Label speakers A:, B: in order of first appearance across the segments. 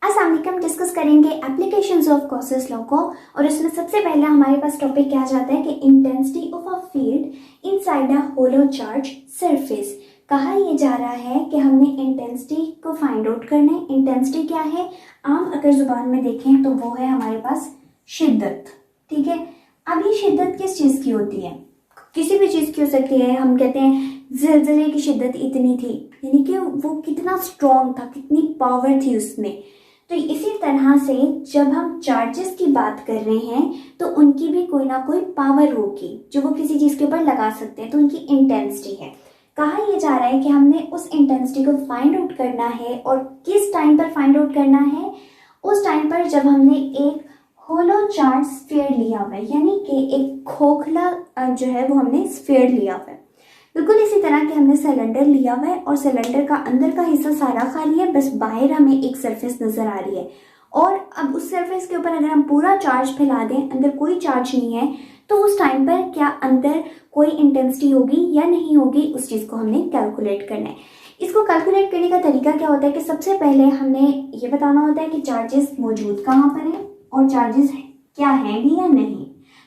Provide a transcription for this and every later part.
A: अस्सलाम वालेकुम। डिस्कस करेंगे एप्लीकेशंस ऑफ गॉसेस लॉ को, और इसमें सबसे पहला हमारे पास टॉपिक क्या आ जाता है कि intensity of a field inside a hollow charge surface. कहा यह जा रहा है कि हमने इंटेंसिटी को फाइंड आउट करना है। इंटेंसिटी क्या है, आम अगर जुबान में देखें तो वो है हमारे पास शिद्दत। ठीक है, अब ये शिद्दत किस चीज़ की होती है? किसी भी चीज़ की हो सकती है। हम कहते हैं ज़िलज़ले की शिद्दत इतनी थी, यानी कि वो कितना स्ट्रॉन्ग था, कितनी पावर थी उसमें। तो इसी तरह से जब हम चार्जेस की बात कर रहे हैं तो उनकी भी कोई ना कोई पावर होगी जो वो किसी चीज़ के ऊपर लगा सकते हैं, तो उनकी इंटेंसिटी है। कहा यह जा रहा है कि हमने उस इंटेंसिटी को फाइंड आउट करना है, और किस टाइम पर फाइंड आउट करना है? उस टाइम पर जब हमने एक होलो चार्ज स्फीयर लिया हुआ है, यानी कि एक खोखला जो है वो हमने स्फीयर लिया हुआ है। बिल्कुल इसी तरह के हमने सिलेंडर लिया हुआ है और सिलेंडर का अंदर का हिस्सा सारा खाली है, बस बाहर हमें एक सरफेस नजर आ रही है। और अब उस सरफेस के ऊपर अगर हम पूरा चार्ज फैला दें, अंदर कोई चार्ज नहीं है, तो उस टाइम पर क्या अंदर कोई इंटेंसिटी होगी या नहीं होगी, उस चीज़ को हमने कैलकुलेट करना है। इसको कैलकुलेट करने का तरीका क्या होता है कि सबसे पहले हमने ये बताना होता है कि चार्जेस मौजूद कहाँ पर हैं और चार्जेस क्या हैं भी या नहीं।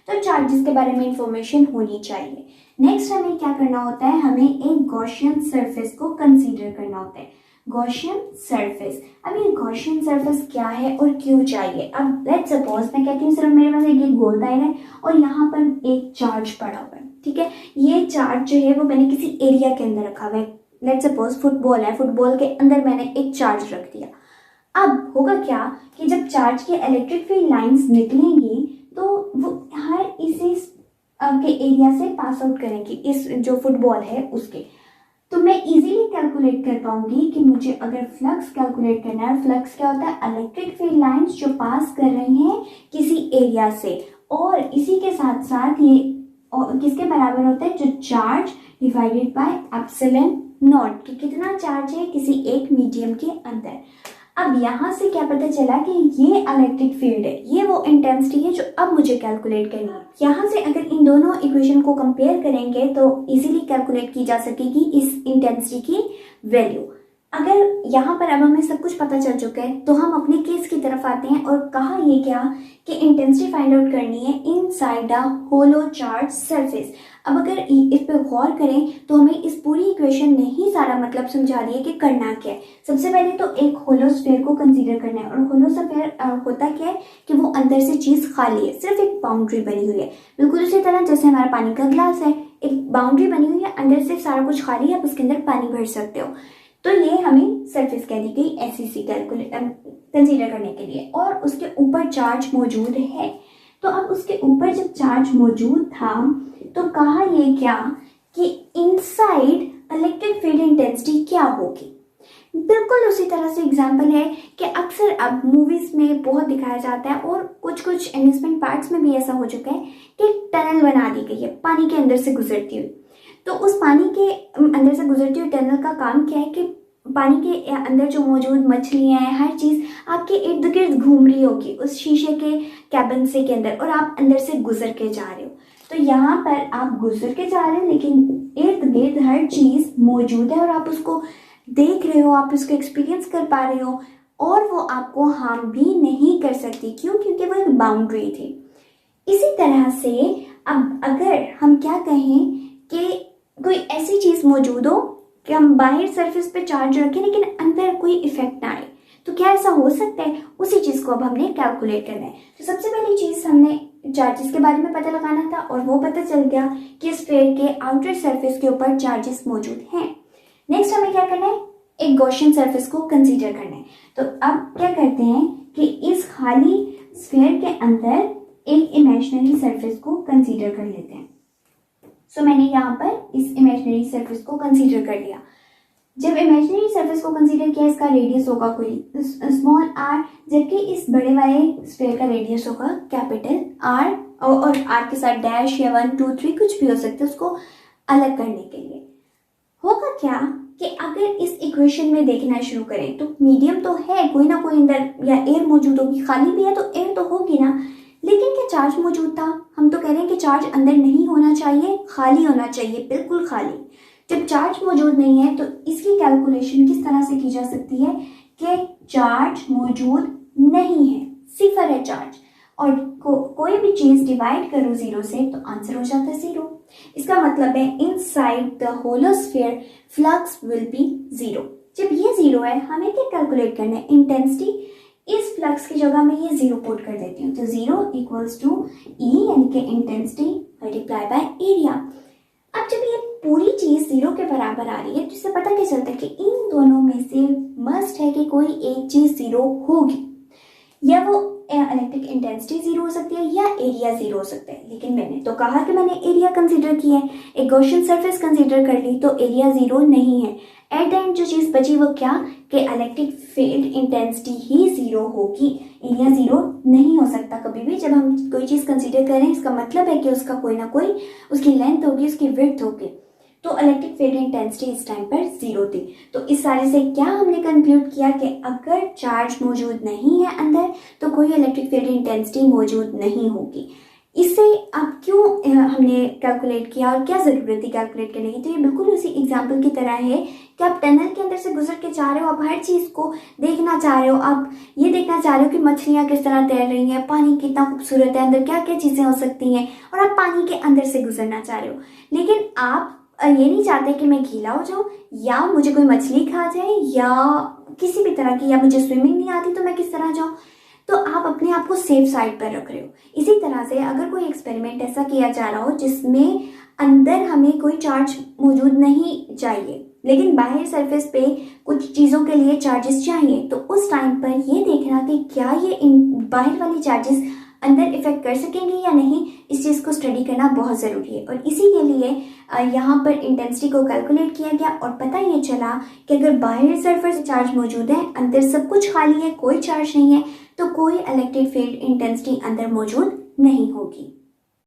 A: तो चार्जेस के बारे में इंफॉर्मेशन होनी चाहिए। नेक्स्ट हमें क्या करना होता है, हमें एक गॉसियन सरफेस को कंसीडर करना होता है। गॉसियन सरफेस, अब ये गॉसियन सरफेस क्या है और क्यों चाहिए? अब लेट्स सपोज मैं कहती हूँ सिर्फ मेरे पास एक गोल दायरा है और यहाँ पर एक चार्ज पड़ा हुआ है। ठीक है, ये चार्ज जो है वो मैंने किसी एरिया के अंदर रखा हुआ है। लेट्स सपोज फुटबॉल है, फुटबॉल के अंदर मैंने एक चार्ज रख दिया। अब होगा क्या कि जब चार्ज के इलेक्ट्रिक फील्ड लाइंस निकलेंगी तो वो हर इसी के एरिया से पास आउट करेंगी, इस जो फुटबॉल है उसके। तो मैं इजीली कैलकुलेट कर पाऊंगी कि मुझे अगर फ्लक्स कैलकुलेट करना है, फ्लक्स क्या होता है? इलेक्ट्रिक फील्ड लाइंस जो पास कर रही हैं किसी एरिया से, और इसी के साथ साथ ये किसके बराबर होता है? जो charge divided by epsilon not, कि कितना चार्ज है किसी एक मीडियम के अंदर। अब यहाँ से क्या पता चला कि ये इलेक्ट्रिक फील्ड है, ये वो इंटेंसिटी है जो अब मुझे कैलकुलेट करनी है। यहाँ से अगर इन दोनों इक्वेशन को कंपेयर करेंगे तो इजीली कैलकुलेट की जा सकेगी इस इंटेंसिटी की वैल्यू। अगर यहाँ पर अब हमें सब कुछ पता चल चुका है तो हम अपने केस की तरफ आते हैं, और कहा ये क्या कि इंटेंसिटी फाइंड आउट करनी है inside a hollow charge surface. अब अगर इस पर गौर करें तो हमें इस पूरी इक्वेशन ने ही सारा मतलब समझा दिया कि करना क्या है। सबसे पहले तो एक होलो स्फीयर को कंसीडर करना है, और होलो स्फीयर होता क्या है कि वो अंदर से चीज़ खाली है, सिर्फ एक बाउंड्री बनी हुई है। बिल्कुल उसी तरह जैसे हमारा पानी का ग्लास है, एक बाउंड्री बनी हुई है, अंदर से सारा कुछ खाली है, आप उसके अंदर पानी भर सकते हो। तो ये हमें सरफेस कह दी गई एससीसी कैलकुलेट कंसीडर करने के लिए, और उसके ऊपर चार्ज मौजूद है। तो अब उसके ऊपर जब चार्ज मौजूद था तो कहा ये क्या कि इनसाइड इलेक्ट्रिक फील्ड इंटेंसिटी क्या होगी? बिल्कुल उसी तरह से एग्जाम्पल है कि अक्सर अब मूवीज में बहुत दिखाया जाता है, और कुछ कुछ एम्यूजमेंट पार्क्स में भी ऐसा हो चुका है कि एक टनल बना दी गई है पानी के अंदर से गुजरती हुई। तो उस पानी के अंदर से गुजरती हुई टनल का काम क्या है कि पानी के अंदर जो मौजूद मछलियाँ हैं, हर चीज़ आपके इर्द गिर्द घूम रही होगी उस शीशे के कैबिन से के अंदर, और आप अंदर से गुजर के जा रहे हो। तो यहाँ पर आप गुजर के जा रहे हो लेकिन इर्द गिर्द हर चीज़ मौजूद है और आप उसको देख रहे हो, आप उसको एक्सपीरियंस कर पा रहे हो, और वो आपको हार्म भी नहीं कर सकती। क्यों? क्योंकि वो एक बाउंड्री थी। इसी तरह से अब अगर हम क्या कहें कि कोई ऐसी चीज़ मौजूद हो कि हम बाहर सरफेस पे चार्ज रखें लेकिन अंदर कोई इफेक्ट ना आए, तो क्या ऐसा हो सकता है? उसी चीज़ को अब हमने कैलकुलेट करना है। तो सबसे पहली चीज़ हमने चार्जेस के बारे में पता लगाना था, और वो पता चल गया कि स्फीयर के आउटर सरफेस के ऊपर चार्जेस मौजूद हैं। नेक्स्ट हमें क्या करना है? एक गॉसियन सरफेस को कंसीडर करना है। तो अब क्या करते हैं कि इस खाली स्फीयर के अंदर एक इमेजिनरी सरफेस को कंसीडर कर लेते हैं। सो मैंने यहाँ पर इस इमेजिनरी सरफेस को कंसीडर कर लिया। जब इमेजिनरी सरफेस को कंसीडर किया, इसका रेडियस होगा कोई स्मॉल आर, जबकि इस बड़े वाले स्फीयर का रेडियस होगा कैपिटल आर, और आर के साथ डैश या 1 2 3 कुछ भी हो सकता है उसको अलग करने के लिए। होगा क्या कि अगर इस इक्वेशन में देखना शुरू करें तो मीडियम तो है, कोई ना कोई अंदर या एयर मौजूद होगी, खाली भी है तो एयर तो होगी ना, लेकिन क्या चार्ज मौजूद था? हम तो कह रहे हैं कि चार्ज अंदर नहीं होना चाहिए, खाली होना चाहिए, बिल्कुल खाली। जब चार्ज मौजूद नहीं है तो इसकी कैलकुलेशन किस तरह से की जा सकती है कि चार्ज मौजूद नहीं है, सिफर है चार्ज, और कोई भी चीज डिवाइड करो 0 से तो आंसर हो जाता है 0। इसका मतलब है inside the hollow sphere flux will be 0। जब ये 0 है, हमें क्या कैलकुलेट करना है, इंटेंसिटी। इस फ्लक्स की जगह मैं ये 0 पुट कर देती हूँ, तो 0 इक्वल्स टू ई यानी कि इंटेंसिटी मल्टीप्लाई बाय एरिया। अब जब ये पूरी चीज 0 के बराबर आ रही है तो इससे पता क्या चलता है कि इन दोनों में से मस्ट है कि कोई एक चीज 0 होगी, या वो इलेक्ट्रिक इंटेंसिटी 0 हो सकती है या एरिया 0 हो सकता है। लेकिन मैंने तो कहा कि मैंने एरिया कंसीडर किया है, एक गॉसियन सरफेस कंसीडर कर ली, तो एरिया 0 नहीं है। एट द एंड जो चीज बची वो क्या, कि इलेक्ट्रिक फील्ड इंटेंसिटी ही 0 होगी, एरिया 0 नहीं हो सकता कभी भी। जब हम कोई चीज कंसीडर करें इसका मतलब है कि उसका कोई ना कोई उसकी लेंथ होगी, उसकी विड्थ होगी। तो इलेक्ट्रिक फील्ड इंटेंसिटी इस टाइम पर 0 थी। तो इस सारे से क्या हमने कंक्लूड किया कि अगर चार्ज मौजूद नहीं है अंदर तो कोई इलेक्ट्रिक फील्ड इंटेंसिटी मौजूद नहीं होगी। इसे अब क्यों हमने कैलकुलेट किया और क्या ज़रूरत थी कैलकुलेट करने की, तो ये बिल्कुल उसी एग्जाम्पल की तरह है कि आप टनल के अंदर से गुजर के चाह रहे हो, आप हर चीज़ को देखना चाह रहे हो, आप ये देखना चाह रहे हो कि मछलियाँ किस तरह तैर रही हैं, पानी कितना खूबसूरत है, अंदर क्या क्या चीज़ें हो सकती हैं, और आप पानी के अंदर से गुजरना चाह रहे हो। लेकिन आप ये नहीं चाहते कि मैं गीला हो जाऊं, या मुझे कोई मछली खा जाए, या किसी भी तरह की, या मुझे स्विमिंग नहीं आती तो मैं किस तरह जाऊं। तो आप अपने आप को सेफ साइड पर रख रहे हो। इसी तरह से अगर कोई एक्सपेरिमेंट ऐसा किया जा रहा हो जिसमें अंदर हमें कोई चार्ज मौजूद नहीं चाहिए लेकिन बाहर सरफेस पे कुछ चीज़ों के लिए चार्जेस चाहिए, तो उस टाइम पर ये देखना कि क्या ये बाहर वाली चार्जेस अंदर इफेक्ट कर सकेंगे या नहीं, इस चीज़ को स्टडी करना बहुत ज़रूरी है। और इसी के लिए यहाँ पर इंटेंसिटी को कैलकुलेट किया गया और पता ये चला कि अगर बाहर सरफेस चार्ज मौजूद है, अंदर सब कुछ खाली है, कोई चार्ज नहीं है, तो कोई इलेक्ट्रिक फील्ड इंटेंसिटी अंदर मौजूद नहीं होगी।